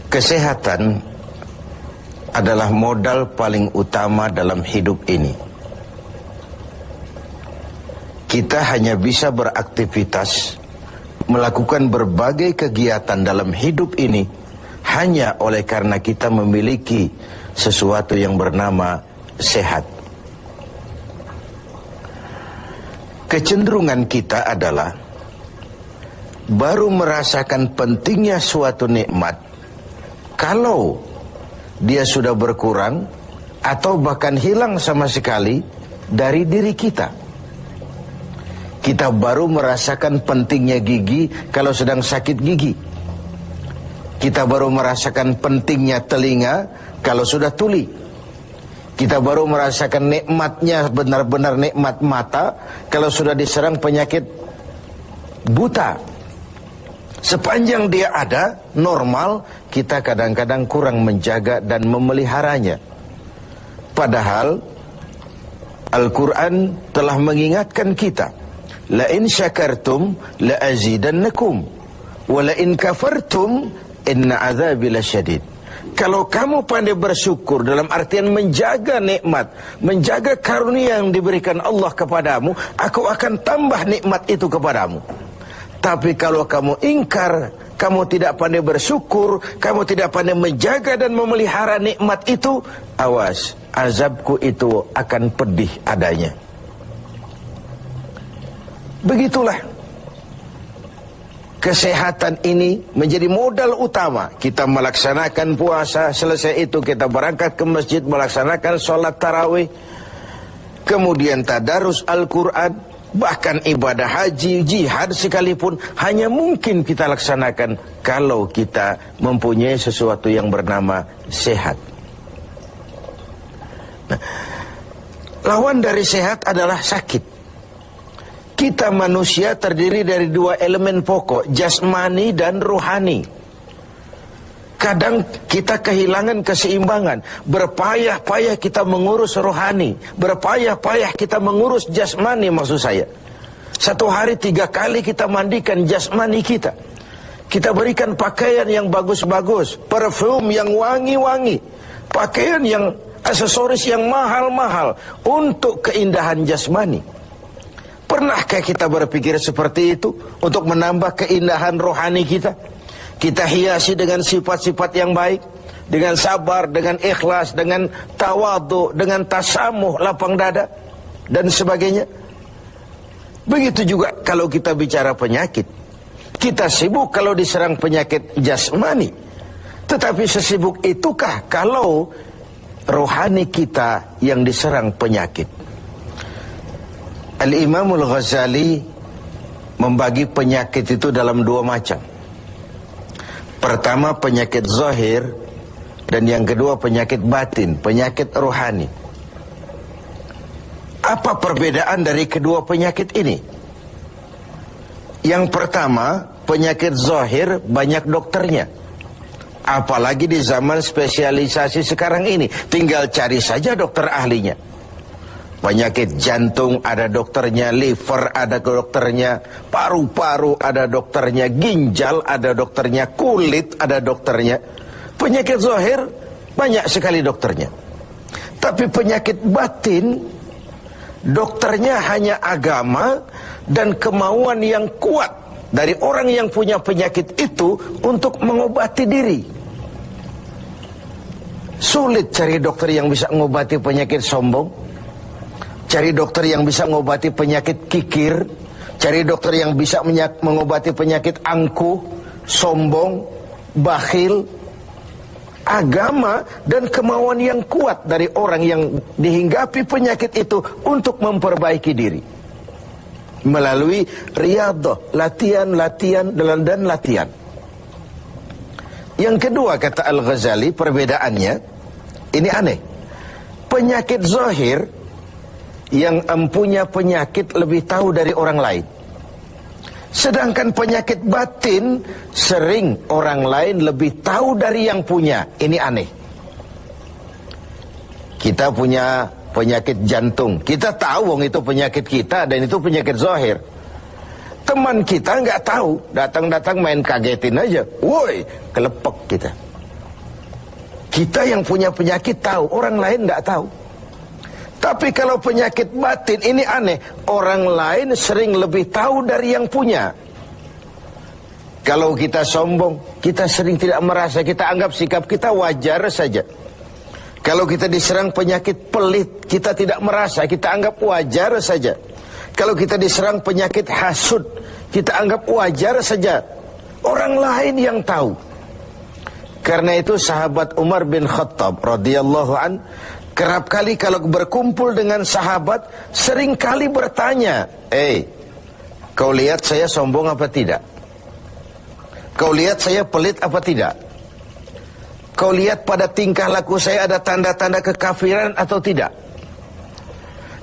Kesehatan adalah modal paling utama dalam hidup ini. Kita hanya bisa beraktivitas, melakukan berbagai kegiatan dalam hidup ini hanya oleh karena kita memiliki sesuatu yang bernama sehat. Kecenderungan kita adalah baru merasakan pentingnya suatu nikmat kalau dia sudah berkurang atau bahkan hilang sama sekali dari diri kita. Kita baru merasakan pentingnya gigi kalau sedang sakit gigi. Kita baru merasakan pentingnya telinga kalau sudah tuli. Kita baru merasakan nikmatnya, benar-benar nikmat mata kalau sudah diserang penyakit buta. Sepanjang dia ada, normal, kita kadang-kadang kurang menjaga dan memeliharanya. Padahal Al-Quran telah mengingatkan kita, la in syakartum la azidannakum wa la in kafartum inna azabi lasyadid. Kalau kamu pandai bersyukur dalam artian menjaga nikmat, menjaga karunia yang diberikan Allah kepadamu, aku akan tambah nikmat itu kepadamu. Tapi kalau kamu ingkar, kamu tidak pandai bersyukur, kamu tidak pandai menjaga dan memelihara nikmat itu, awas, azabku itu akan pedih adanya. Begitulah. Kesehatan ini menjadi modal utama. Kita melaksanakan puasa, selesai itu kita berangkat ke masjid melaksanakan sholat tarawih, kemudian tadarus Al-Quran, bahkan ibadah haji, jihad sekalipun hanya mungkin kita laksanakan kalau kita mempunyai sesuatu yang bernama sehat. Nah, lawan dari sehat adalah sakit. Kita manusia terdiri dari dua elemen pokok, jasmani dan rohani. Kadang kita kehilangan keseimbangan, berpayah-payah kita mengurus rohani, berpayah-payah kita mengurus jasmani maksud saya. Satu hari 3 kali kita mandikan jasmani kita. Kita berikan pakaian yang bagus-bagus, parfum yang wangi-wangi, pakaian yang aksesoris yang mahal-mahal untuk keindahan jasmani. Pernahkah kita berpikir seperti itu untuk menambah keindahan rohani kita? Kita hiasi dengan sifat-sifat yang baik, dengan sabar, dengan ikhlas, dengan tawadhu, dengan tasamuh, lapang dada, dan sebagainya. Begitu juga kalau kita bicara penyakit. Kita sibuk kalau diserang penyakit jasmani. Tetapi sesibuk itukah kalau rohani kita yang diserang penyakit? Al-Imam Al-Ghazali membagi penyakit itu dalam 2 macam. Pertama penyakit zahir, dan yang kedua penyakit batin, penyakit rohani. Apa perbedaan dari kedua penyakit ini? Yang pertama, penyakit zahir banyak dokternya. Apalagi di zaman spesialisasi sekarang ini, tinggal cari saja dokter ahlinya. Penyakit jantung ada dokternya, liver ada dokternya, paru-paru ada dokternya, ginjal ada dokternya, kulit ada dokternya. Penyakit zahir banyak sekali dokternya. Tapi penyakit batin, dokternya hanya agama dan kemauan yang kuat dari orang yang punya penyakit itu untuk mengobati diri. Sulit cari dokter yang bisa mengobati penyakit sombong, cari dokter yang bisa mengobati penyakit kikir, cari dokter yang bisa mengobati penyakit angkuh, sombong, bakhil. Agama dan kemauan yang kuat dari orang yang dihinggapi penyakit itu untuk memperbaiki diri melalui riyadhah, latihan dan latihan. Yang kedua, kata Al-Ghazali, perbedaannya ini aneh. Penyakit zahir, yang empunya penyakit lebih tahu dari orang lain. Sedangkan penyakit batin sering orang lain lebih tahu dari yang punya. Ini aneh. Kita punya penyakit jantung, kita tahu wong itu penyakit kita dan itu penyakit zahir. Teman kita nggak tahu, datang-datang main kagetin aja, woi, kelepek kita. Kita yang punya penyakit tahu, orang lain tidak tahu. Tapi kalau penyakit batin ini aneh, orang lain sering lebih tahu dari yang punya. Kalau kita sombong, kita sering tidak merasa, kita anggap sikap kita wajar saja. Kalau kita diserang penyakit pelit, kita tidak merasa, kita anggap wajar saja. Kalau kita diserang penyakit hasud, kita anggap wajar saja. Orang lain yang tahu. Karena itu sahabat Umar bin Khattab radhiyallahu an kerap kali kalau berkumpul dengan sahabat sering kali bertanya, kau lihat saya sombong apa tidak? Kau lihat saya pelit apa tidak? Kau lihat pada tingkah laku saya ada tanda-tanda kekafiran atau tidak?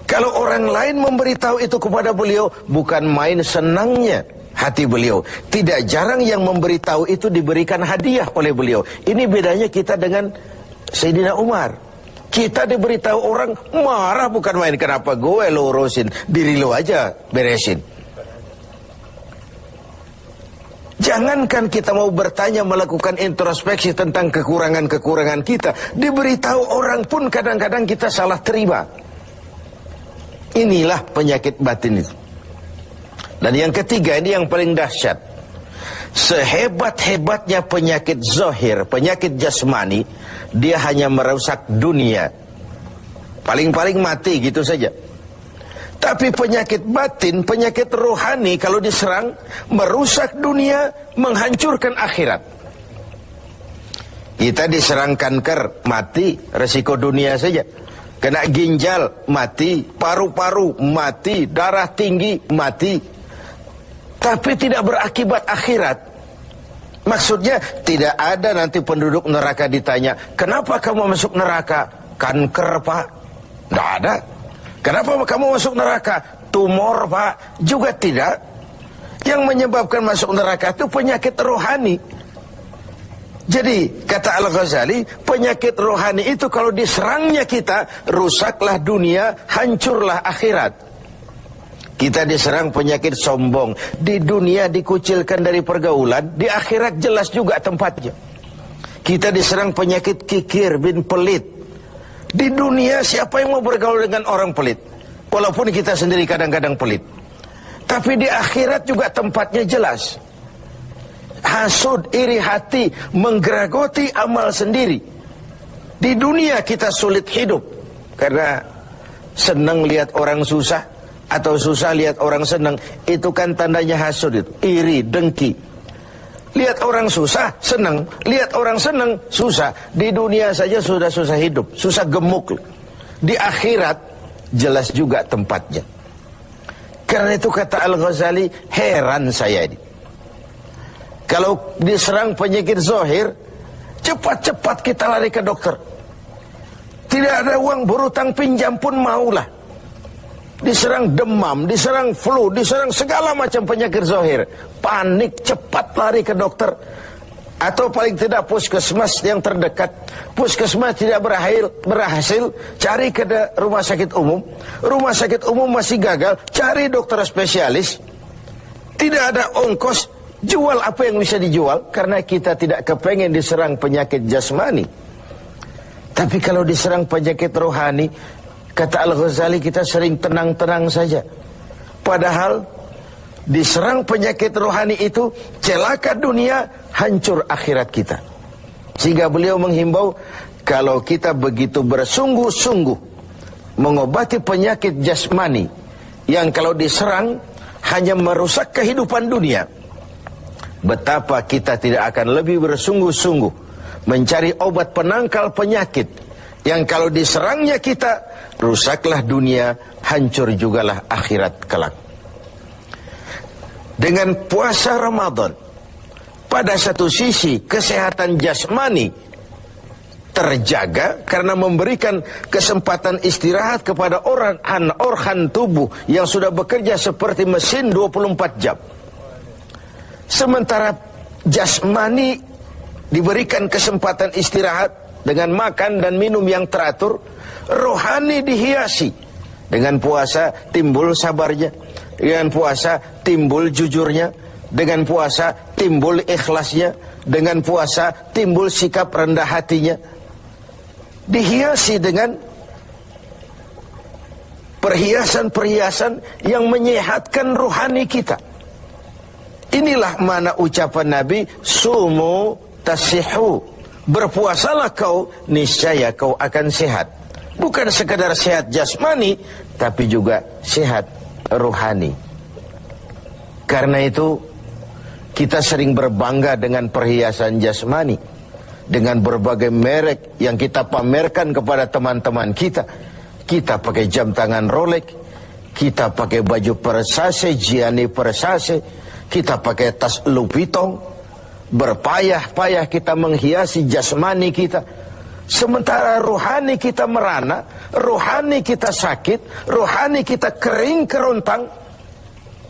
Kalau orang lain memberitahu itu kepada beliau, bukan main senangnya hati beliau. Tidak jarang yang memberitahu itu diberikan hadiah oleh beliau. Ini bedanya kita dengan Sayyidina Umar. Kita diberitahu orang marah bukan main. Kenapa gue lo urusin? Diri lo aja beresin. Jangankan kita mau bertanya, melakukan introspeksi tentang kekurangan-kekurangan kita, diberitahu orang pun kadang-kadang kita salah terima. Inilah penyakit batin itu. Dan yang ketiga, ini yang paling dahsyat. Sehebat-hebatnya penyakit zahir, penyakit jasmani, dia hanya merusak dunia. Paling-paling mati gitu saja. Tapi penyakit batin, penyakit rohani kalau diserang, merusak dunia, menghancurkan akhirat. Kita diserang kanker, mati, resiko dunia saja. Kena ginjal, mati, paru-paru, mati, darah tinggi, mati. Tapi tidak berakibat akhirat. Maksudnya tidak ada nanti penduduk neraka ditanya, kenapa kamu masuk neraka? Kanker, Pak. Tidak ada. Kenapa kamu masuk neraka? Tumor, Pak. Juga tidak. Yang menyebabkan masuk neraka itu penyakit rohani. Jadi kata Al-Ghazali, penyakit rohani itu kalau diserangnya kita, rusaklah dunia, hancurlah akhirat. Kita diserang penyakit sombong, di dunia dikucilkan dari pergaulan, di akhirat jelas juga tempatnya. Kita diserang penyakit kikir bin pelit. Di dunia siapa yang mau bergaul dengan orang pelit? Walaupun kita sendiri kadang-kadang pelit. Tapi di akhirat juga tempatnya jelas. Hasud, iri hati, menggeragoti amal sendiri. Di dunia kita sulit hidup karena senang lihat orang susah, atau susah lihat orang senang. Itu kan tandanya hasud itu, iri, dengki. Lihat orang susah, senang. Lihat orang senang, susah. Di dunia saja sudah susah hidup, susah gemuk. Di akhirat jelas juga tempatnya. Karena itu kata Al-Ghazali, heran saya ini. Kalau diserang penyakit zahir, cepat-cepat kita lari ke dokter. Tidak ada uang, berutang pinjam pun maulah. Diserang demam, diserang flu, diserang segala macam penyakit zahir, panik, cepat lari ke dokter. Atau paling tidak puskesmas yang terdekat. Puskesmas tidak berhasil, cari ke rumah sakit umum. Rumah sakit umum masih gagal, cari dokter spesialis. Tidak ada ongkos, jual apa yang bisa dijual, karena kita tidak kepengen diserang penyakit jasmani. Tapi kalau diserang penyakit rohani, kata Al-Ghazali, kita sering tenang-tenang saja. Padahal diserang penyakit rohani itu celaka dunia, hancur akhirat kita. Sehingga beliau menghimbau, kalau kita begitu bersungguh-sungguh mengobati penyakit jasmani yang kalau diserang hanya merusak kehidupan dunia, betapa kita tidak akan lebih bersungguh-sungguh mencari obat penangkal penyakit yang kalau diserangnya kita, rusaklah dunia, hancur jugalah akhirat kelak. Dengan puasa Ramadan, pada satu sisi kesehatan jasmani terjaga karena memberikan kesempatan istirahat kepada organ tubuh yang sudah bekerja seperti mesin 24 jam. Sementara jasmani diberikan kesempatan istirahat dengan makan dan minum yang teratur. Rohani dihiasi. Dengan puasa timbul sabarnya, dengan puasa timbul jujurnya, dengan puasa timbul ikhlasnya, dengan puasa timbul sikap rendah hatinya. dihiasi dengan perhiasan-perhiasan yang menyehatkan rohani kita. Inilah mana ucapan Nabi, sumu tasihu, berpuasalah kau, niscaya kau akan sehat. Bukan sekadar sehat jasmani, tapi juga sehat rohani. Karena itu kita sering berbangga dengan perhiasan jasmani, dengan berbagai merek yang kita pamerkan kepada teman-teman kita. Kita pakai jam tangan Rolex, kita pakai baju Versace, Gianni Versace, kita pakai tas Louis Vuitton, berpayah-payah kita menghiasi jasmani kita. Sementara rohani kita merana, rohani kita sakit, rohani kita kering kerontang,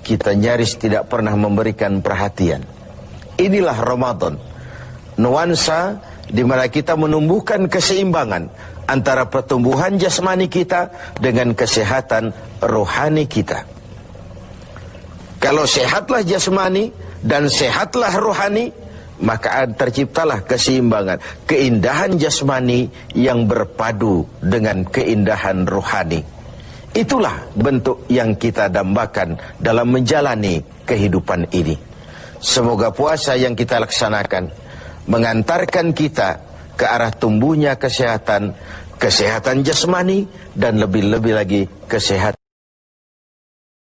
kita nyaris tidak pernah memberikan perhatian. Inilah Ramadan, nuansa di mana kita menumbuhkan keseimbangan antara pertumbuhan jasmani kita dengan kesehatan rohani kita. Kalau sehatlah jasmani dan sehatlah rohani, maka terciptalah keseimbangan, keindahan jasmani yang berpadu dengan keindahan rohani. Itulah bentuk yang kita dambakan dalam menjalani kehidupan ini. Semoga puasa yang kita laksanakan mengantarkan kita ke arah tumbuhnya kesehatan jasmani dan lebih-lebih lagi kesehatan